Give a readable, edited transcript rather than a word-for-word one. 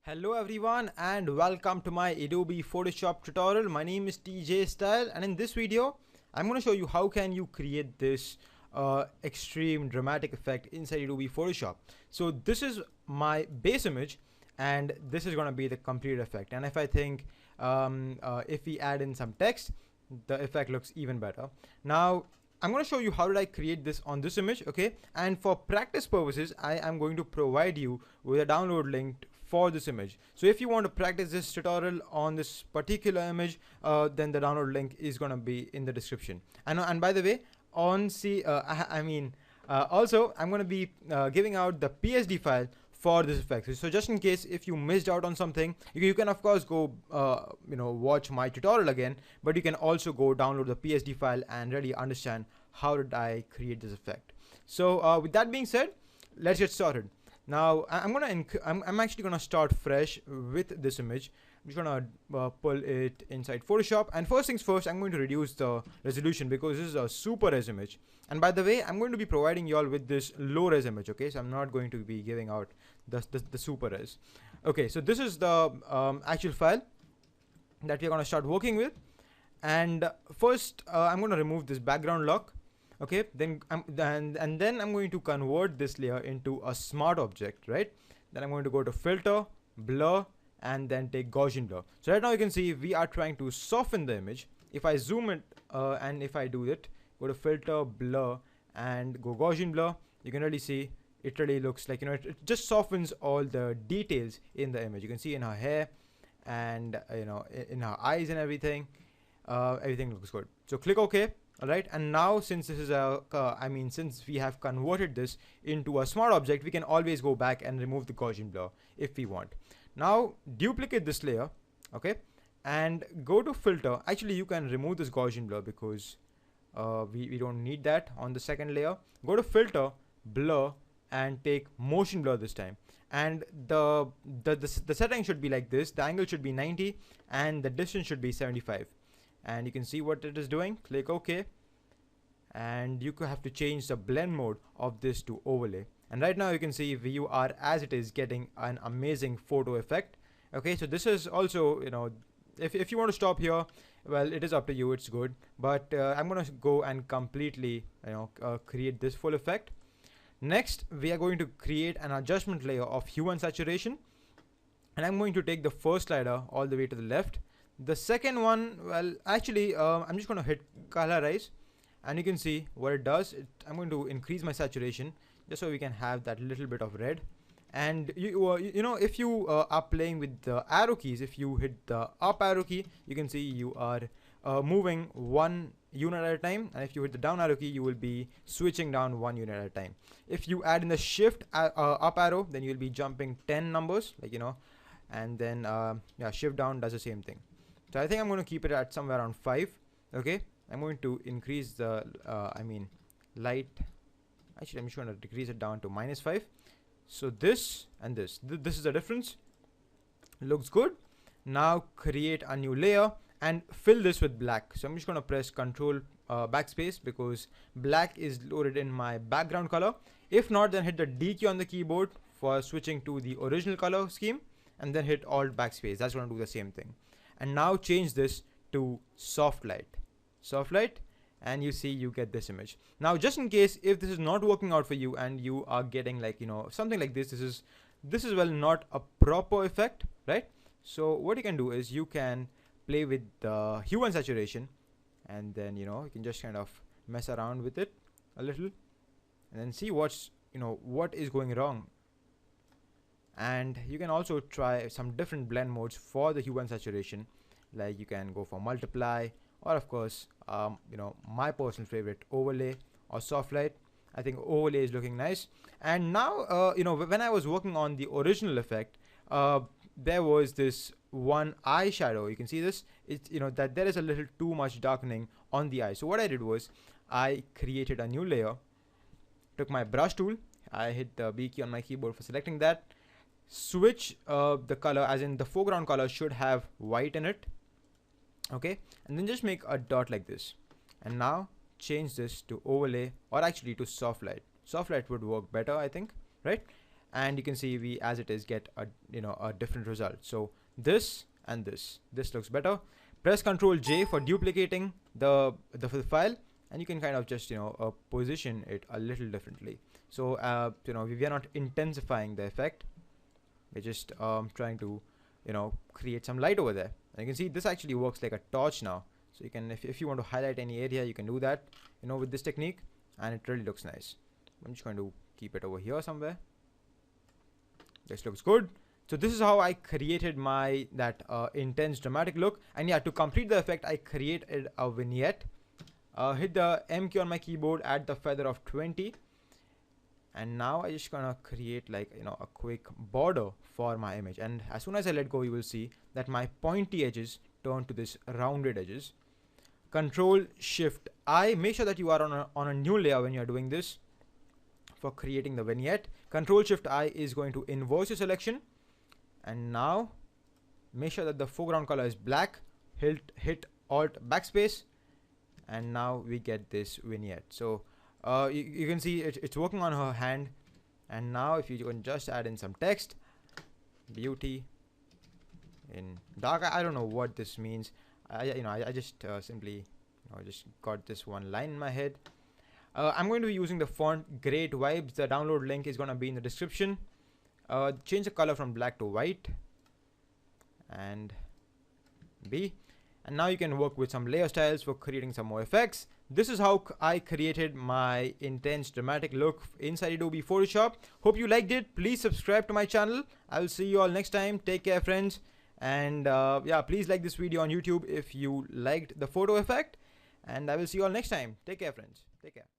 Hello everyone and welcome to my Adobe Photoshop tutorial. My name is TJ Style, and in this video I'm going to show you how can you create this extreme dramatic effect inside Adobe Photoshop. So this is my base image and this is going to be the complete effect, and if I think if we add in some text, the effect looks even better. Now I'm going to show you how did I create this on this image, okay? And for practice purposes, I am going to provide you with a download link for this image. So if you want to practice this tutorial on this particular image, then the download link is going to be in the description. And by the way, also I'm going to be giving out the PSD file for this effect. So just in case if you missed out on something, you can of course go watch my tutorial again, but you can also go download the PSD file and really understand how did I create this effect. So with that being said, let's get started. Now I'm actually gonna start fresh with this image. I'm just gonna pull it inside Photoshop, and first things first, I'm going to reduce the resolution because this is a super res image. And by the way, I'm going to be providing you all with this low res image, okay? So I'm not going to be giving out the super res. Okay, so this is the actual file that we're gonna start working with. And first, I'm going to remove this background lock. Okay, then I'm going to convert this layer into a smart object, right? Then I'm going to go to filter, blur, and then take Gaussian blur. So right now you can see we are trying to soften the image. If I zoom it and if I do it, go to filter, blur, and go Gaussian blur, you can really see it really looks like, it just softens all the details in the image. You can see in her hair and in her eyes and everything. Everything looks good. So click OK. Alright, and now since this is since we have converted this into a smart object, we can always go back and remove the Gaussian blur if we want. Now duplicate this layer, okay, and go to filter. Actually, you can remove this Gaussian blur because we don't need that on the second layer. Go to filter, blur, and take motion blur this time. And the setting should be like this. The angle should be 90 and the distance should be 75. And you can see what it is doing. Click OK, and you could have to change the blend mode of this to overlay. And right now you can see you are as it is getting an amazing photo effect. Okay, so this is also, if you want to stop here, well, it is up to you, it's good, but I'm gonna go and completely create this full effect. Next, we are going to create an adjustment layer of hue and saturation, and I'm going to take the first slider all the way to the left. The second one, well, actually, I'm just going to hit colorize, and you can see what it does. I'm going to increase my saturation just so we can have that little bit of red. And if you are playing with the arrow keys, if you hit the up arrow key, you can see you are moving one unit at a time, and if you hit the down arrow key, you will be switching down one unit at a time. If you add in the shift up arrow, then you'll be jumping 10 numbers, and then shift down does the same thing. So I think I'm going to keep it at somewhere around 5. Okay, I'm going to increase the light. Actually, I'm just going to decrease it down to -5. So this and this is the difference. Looks good. Now create a new layer and fill this with black. So I'm just going to press Control backspace because black is loaded in my background color. If not, then hit the D key on the keyboard for switching to the original color scheme, and then hit Alt backspace. That's going to do the same thing. And now change this to soft light, and you see you get this image. Now just in case if this is not working out for you and you are getting something like this, this is well not a proper effect, right? So what you can do is you can play with the hue and saturation, and then you can just kind of mess around with it a little and then see what is going wrong. And you can also try some different blend modes for the hue and saturation, like you can go for multiply, or of course my personal favorite, overlay or soft light. I think overlay is looking nice. And now when I was working on the original effect, there was this one eye shadow. You can see this, it's that there is a little too much darkening on the eye. So what I did was I created a new layer, took my brush tool, I hit the B key on my keyboard for selecting that, switch the color, as in the foreground color should have white in it, okay, and then just make a dot like this, and now change this to overlay, or actually to soft light. Soft light would work better, I think, right? and you can see we as it is get a a different result. So this and this looks better. Press Ctrl J for duplicating the file, and you can kind of just position it a little differently. So we are not intensifying the effect, we're just trying to create some light over there. And you can see this actually works like a torch now. So you can, if you want to highlight any area, you can do that with this technique, and it really looks nice. I'm just going to keep it over here somewhere. This looks good. So this is how I created my intense dramatic look. And yeah, to complete the effect, I created a vignette. Hit the M key on my keyboard, add the feather of 20, and now I just gonna create like a quick border for my image. And as soon as I let go, you will see that my pointy edges turn to this rounded edges. Control Shift I. Make sure that you are on a new layer when you are doing this for creating the vignette. Control Shift I is going to inverse your selection, and now make sure that the foreground color is black. Hit Alt Backspace, and now we get this vignette. So you can see it's working on her hand. And now if you can just add in some text, beauty in dark. I don't know what this means. I just simply just got this one line in my head. I'm going to be using the font Great Vibes. The download link is going to be in the description. Change the color from black to white and B. And now you can work with some layer styles for creating some more effects. This is how I created my intense dramatic look inside Adobe Photoshop. Hope you liked it. Please subscribe to my channel. I will see you all next time. Take care, friends. And yeah, please like this video on YouTube if you liked the photo effect. And I will see you all next time. Take care, friends. Take care.